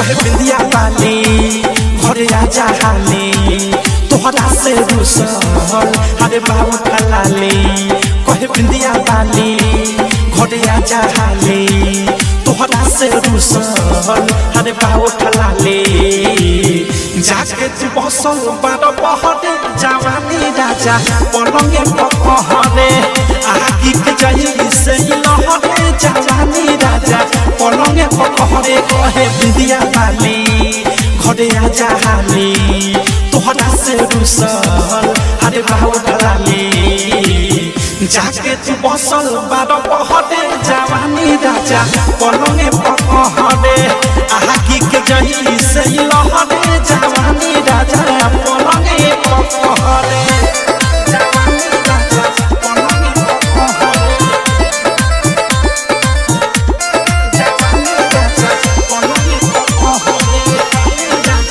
कहे बिंदिया वाली घरे आजा हाली तोहरा से रुसल हरे बाबू ठलाली कहे बिंदिया वाली घरे आजा हाली तोहरा से रुसल हरे बाबू ठलाली जाके तू बसल बारो बहरे जवानी राजा पलंगे पकहरे आगी के जाई से लहरे जवानी राजा पलंगे पकहरे कहे बिंदिया वाली घरे आजा हाली तोहरा से रुसल हरे बाबू ठलाली जाके तू बसल बारो बहरे जवानी राजा पलंगे पकहरे आगी के जाई से लहरे जवानी राजा पलंगे पकहरे जवानी राजा पलंगे पकहरे जवानी राजा पलंगे पकहरे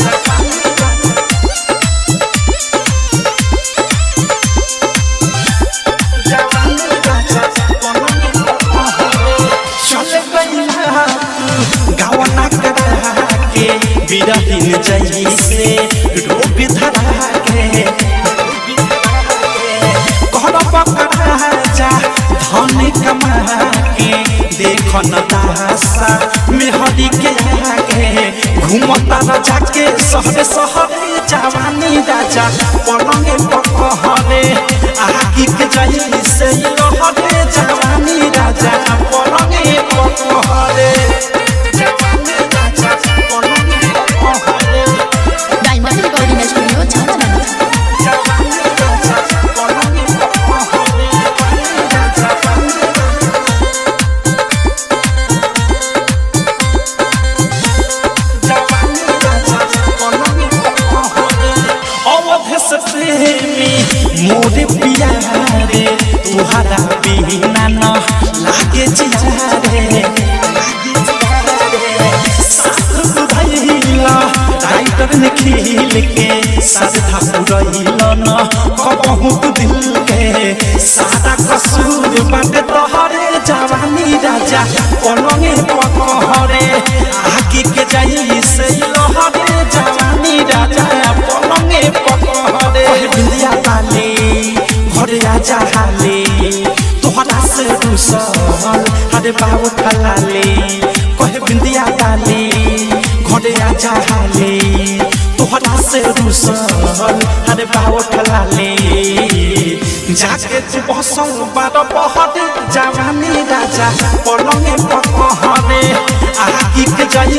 बिरहिन जैसे रोग धरा के कहना पकड़ा जा धन कमा के देख न दासा मेहरी के आगे घूमता राजा के सहरे सहरे जवानी राजा पलंगे पकहरे आगी के जाई से लहरे जवानी राजा पलंगे पकहरे मोरे पिया रे तुहरा बिना न लागे जिया रे राइटर ने खिल के साधा पुरैल न बहुत दिल के सादा कसूर बाटे तोहरे जवानी राजा पलंगे पकहरे आगे के जाई से लहरे जवानी राजा पलंगे पकहरे बिंदिया वाली घरे आजा हाली तोहरा से रुसल हरे बाबू ठलाली कहे बिंदिया वाली घरे आजा हाली तोहरा से रुसल हरे बाबू ठलाली जाके तू बसल बारो बहरे जवानी राजा पलंगे पकहरे आगी के जाई